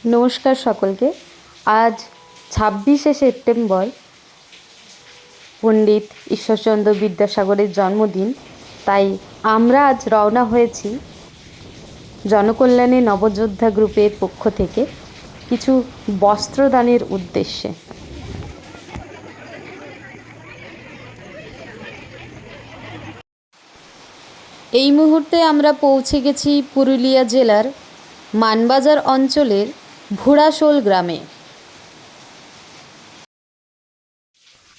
নমস্কার সকলকে। আজ 26শে সেপ্টেম্বর পণ্ডিত ঈশ্বরচন্দ্র বিদ্যাসাগরের জন্মদিন। তাই আমরা আজ রওনা হয়েছি জনকল্যাণী নবযোদ্ধা গ্রুপের পক্ষ থেকে কিছু বস্ত্রদানের উদ্দেশ্যে। এই মুহূর্তে আমরা পৌঁছে গেছি পুরুলিয়া জেলার মানবাজার অঞ্চলের ভুড়াশোল গ্রামে।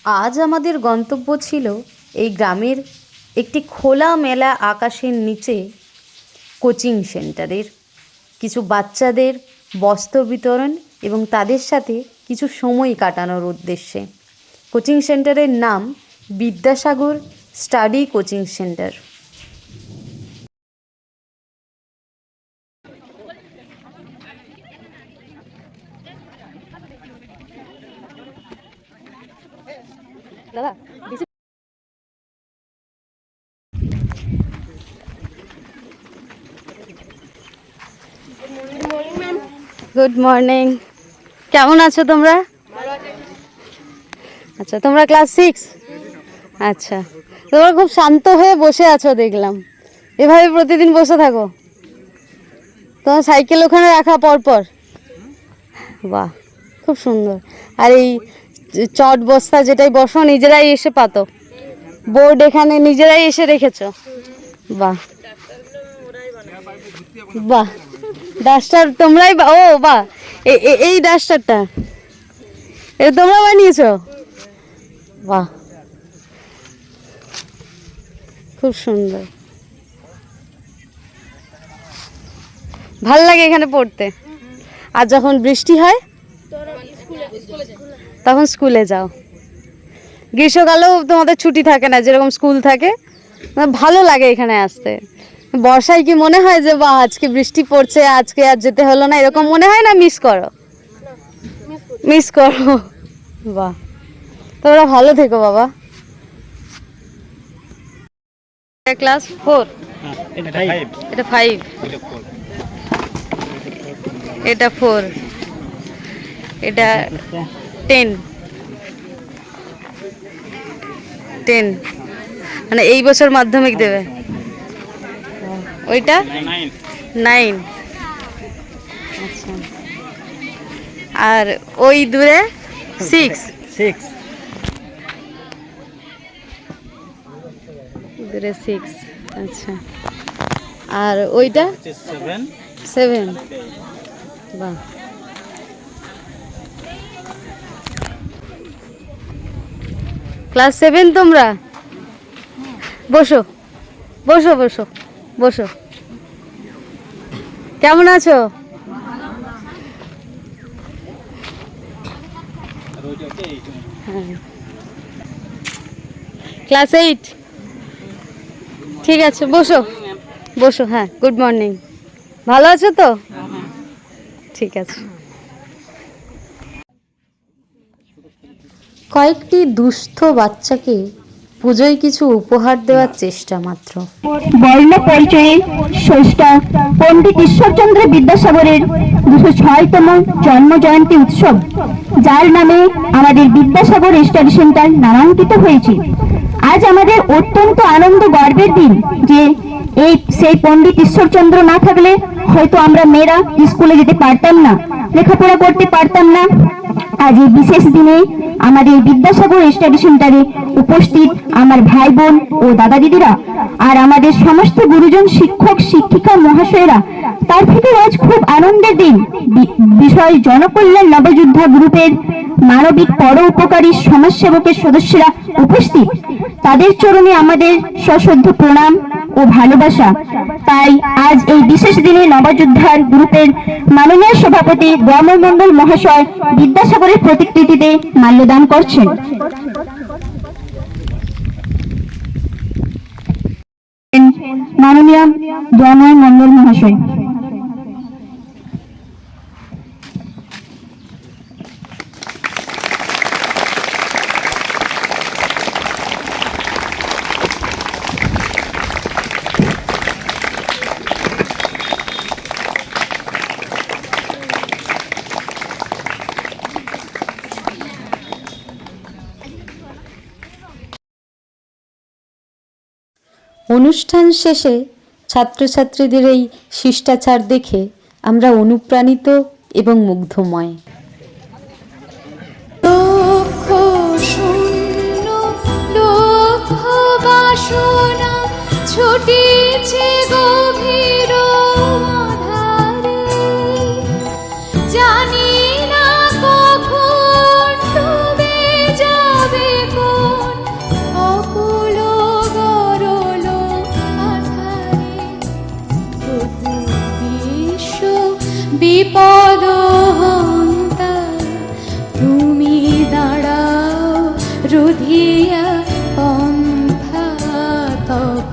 আজ আমাদের গন্তব্য ছিল এই গ্রামের একটি খোলামেলা আকাশের নিচে কোচিং সেন্টারের কিছু বাচ্চাদের বস্ত্র বিতরণ এবং তাদের সাথে কিছু সময় কাটানোর উদ্দেশ্যে। কোচিং সেন্টারের নাম বিদ্যাসাগর স্টাডি কোচিং সেন্টার। দাদা গুড মর্নিং, কেমন আছো তোমরা? আচ্ছা, তোমরা ক্লাস 6? আচ্ছা, তোমরা খুব শান্ত হয়ে বসে আছো দেখলাম। এভাবে প্রতিদিন বসে থাকো? তোমার সাইকেল ওখানে রাখা পরপর? বাহ, খুব সুন্দর। আর এই চট বস্তা যেটাই বসো নিজেরাই এসে পাতো? বোর্ড এখানে নিজেরাই এসে রেখেছো? বাহ বাহ, ডাস্টার তোমরাই? ও বাহ, এই ডাস্টারটা এটা তোমরা বানিয়েছো? বাহ, খুব সুন্দর। ভাল লাগে এখানে পড়তে। আর যখন বৃষ্টি হয় তখন স্কুলে যাও? গ্রীষ্মকালেও তোমাদের ছুটি থাকে না যেরকম স্কুল থাকে? ভালো লাগে এখানে আসতে। বর্ষায় কি মনে হয় যে বাহ আজকে বৃষ্টি পড়ছে, আজকে আর যেতে হলো না, এরকম মনে হয় না? মিস করো? মিস করো? বাহ, তোমরা ভালো থেকো বাবা। ক্লাস 4? এটা 5, এটা 4, এটা 10 মানে এই বছর মাধ্যমিক দেবে। ওইটা 9। আচ্ছা, আর ওই দূরে 6 দূরে 6। আচ্ছা, আর ওইটা 7। বাহ, ক্লাস 7 তোমরা? বসো বসো বসো বসো। কেমন আছো? ক্লাস 8? ঠিক আছে, বসো বসো। হ্যাঁ, গুড মর্নিং। ভালো আছো তো? ঠিক আছে। কয়েকটি দুস্থ বাচ্চাকে পুজোয় কিছু উপহার দেওয়ার চেষ্টা মাত্র। বর্ণ পরিচয়ে স্রষ্টা পণ্ডিত ঈশ্বরচন্দ্র বিদ্যাসাগরের 206তম জন্ম জয়ন্তী উৎসব, যার নামে আমাদের বিদ্যাসাগর স্টাডি সেন্টার নামাঙ্কিত হয়েছে। আজ আমাদের অত্যন্ত আনন্দ গর্বের দিন যে সেই পণ্ডিত ঈশ্বরচন্দ্র না থাকলে হয়তো আমরা মেয়েরা স্কুলে যেতে পারতাম না, লেখাপড়া করতে পারতাম না। আজ এই বিশেষ দিনে আমাদের বিদ্যাসাগর স্টাডি সেন্টারে উপস্থিত আমার ভাই বোন ও দাদা দিদিরা আর আমাদের সমস্ত গুরুজন, শিক্ষক শিক্ষিকা মহাশয়েরা, তার থেকে আজ খুব আনন্দের দিন। বিষয় জনকল্যাণ নবযোদ্ধা গ্রুপের মানবিক পরোপকারী সমাজসেবকের সদস্যরা উপস্থিত। তাদের চরণে আমাদের সশ্রদ্ধ প্রণাম ও ভালোবাসা। তাই আজ এই বিশেষ দিনে নবযোদ্ধার গ্রুপের মাননীয় সভাপতি দময় মণ্ডল মহাশয় বিদ্যাসাগরের প্রতিকৃতিতে মাল্যদান করছেন। মাননীয় দময় মণ্ডল মহাশয়। অনুষ্ঠান শেষে ছাত্রছাত্রীদের এই শিষ্টাচার দেখে আমরা অনুপ্রাণিত এবং মুগ্ধময়। লক্ষ শূন্য লক্ষ বাসনা ছুটিছে গভীর আধারে, জানি না কখন ডুবে যাবে কোন অকুল গরল আধারে। প্রভু বিশ্ব বিপদ হন্তা, তুমি দাঁড়াও রুধিয়া পন্থা তব